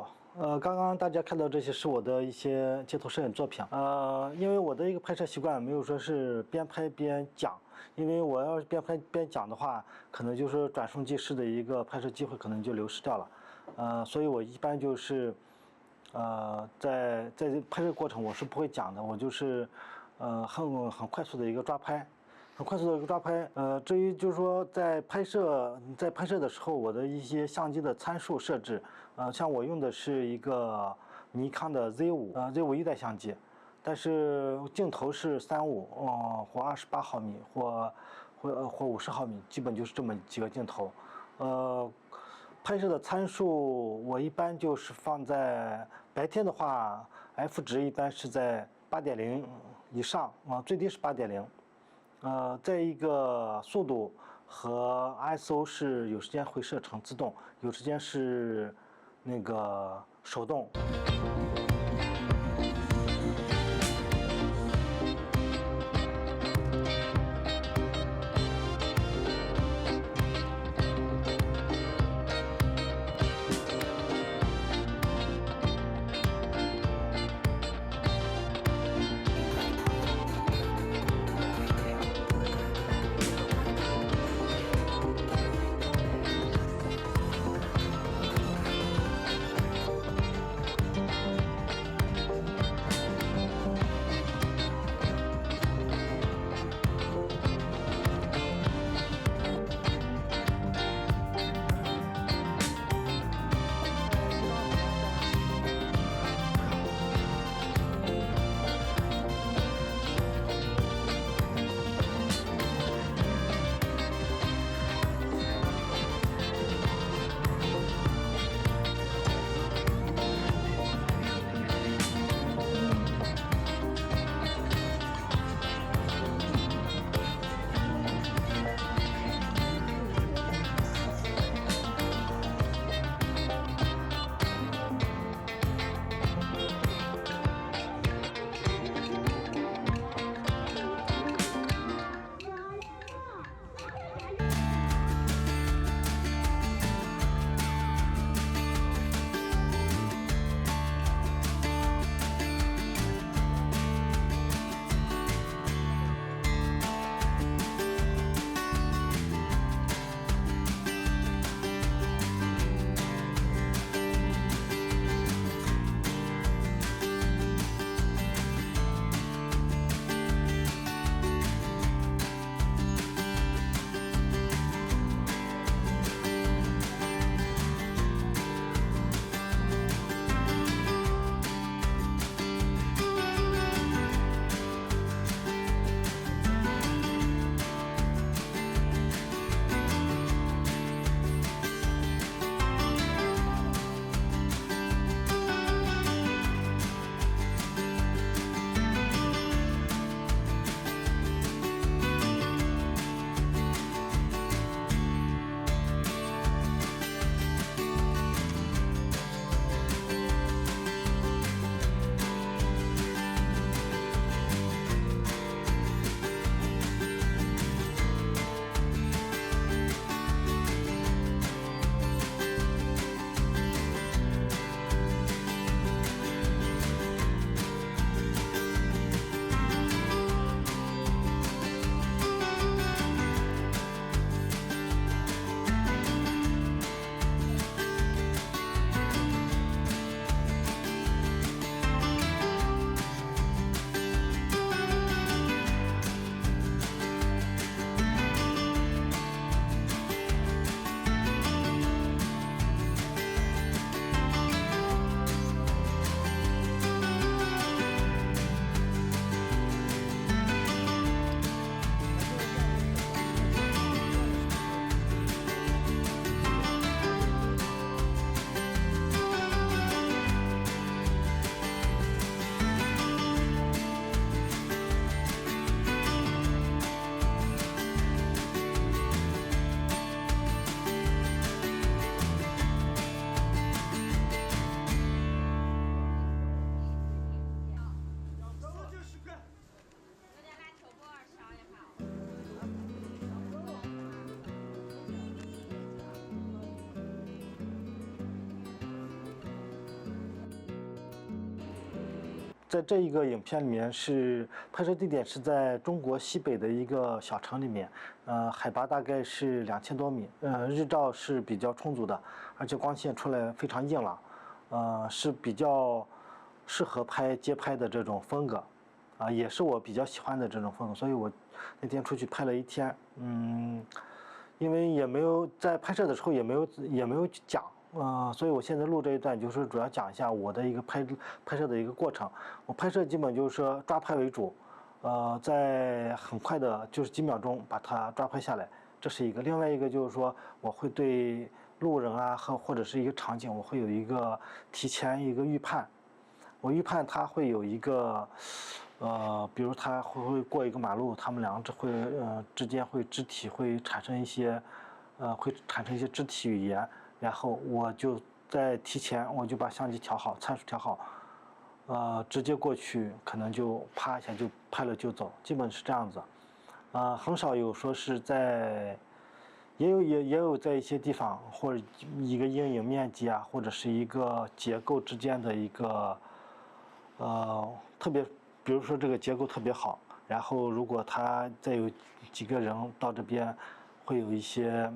好，刚刚大家看到这些是我的一些街头摄影作品。因为我的一个拍摄习惯没有说是边拍边讲，因为我要是边拍边讲的话，可能就是转瞬即逝的一个拍摄机会可能就流失掉了。所以我一般就是，在拍摄过程我是不会讲的，我就是很快速的一个抓拍。很快速的一个抓拍，至于就是说在拍摄的时候，我的一些相机的参数设置，像我用的是一个尼康的 Z5 一代相机，但是镜头是35或28毫米或50毫米，基本就是这么几个镜头。拍摄的参数我一般就是放在白天的话 ，F 值一般是在8.0以上最低是8.0。再一个速度和 ISO 是有时间会设成自动，有时间是那个手动。在这一个影片里面是拍摄地点是在中国西北的一个小城里面，海拔大概是2000多米，日照是比较充足的，而且光线出来非常硬朗，是比较适合拍街拍的这种风格，也是我比较喜欢的这种风格，所以我那天出去拍了1天，因为也没有在拍摄的时候也没有讲。所以我现在录这一段就是主要讲一下我的一个拍摄的一个过程。我拍摄基本就是说抓拍为主，在很快的就是几秒钟把它抓拍下来，这是一个。另外一个就是说我会对路人啊或者是一个场景，我会有一个提前一个预判。我预判它会有一个，比如他会过一个马路，他们两个之间会肢体会产生一些肢体语言。然后我就在提前我就把相机调好，参数调好，直接过去，可能就啪一下就拍了就走，基本是这样子。很少有说是在，也有在一些地方或者一个阴影面积啊，或者是一个结构之间的一个，特别，比如说这个结构特别好，然后如果他再有几个人到这边，会有一些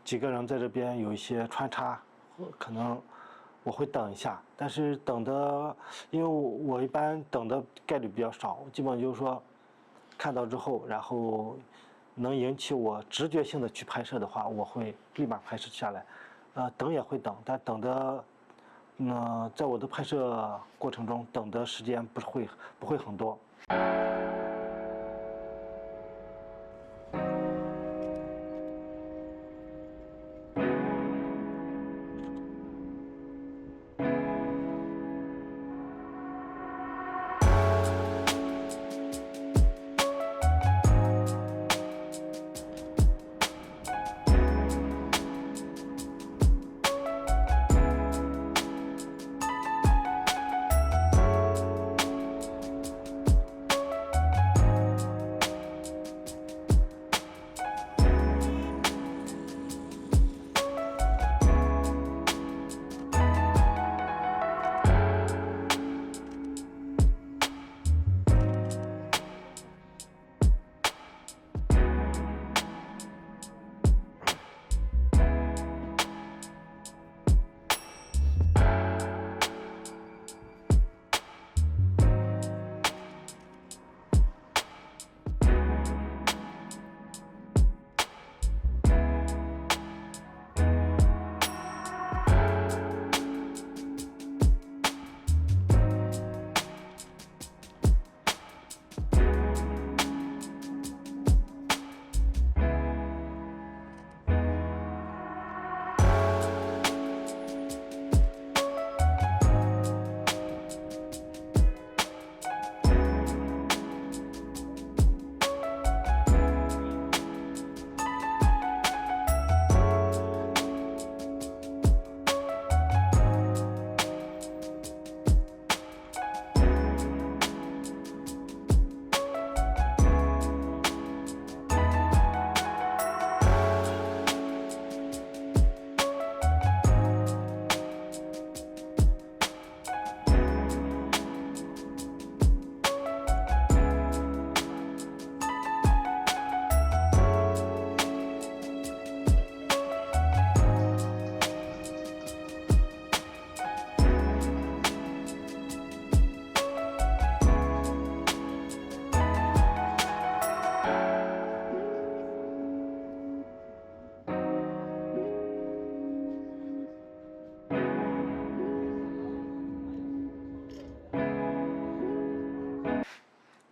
几个人在这边有一些穿插，可能我会等一下，但是等的，因为我一般等的概率比较少，基本就是说看到之后，然后能引起我直觉性的去拍摄的话，我会立马拍摄下来。等也会等，但等的，在我的拍摄过程中，等的时间不会很多。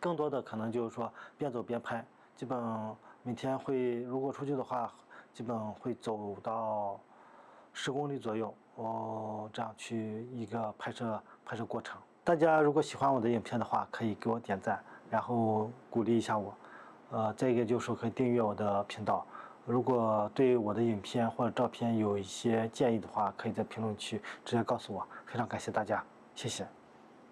更多的可能就是说边走边拍，基本每天如果出去的话，基本会走到10公里左右，这样去一个拍摄过程。大家如果喜欢我的影片的话，可以给我点赞，然后鼓励一下我。再一个就是可以订阅我的频道。如果对我的影片或者照片有一些建议的话，可以在评论区直接告诉我。非常感谢大家，谢谢。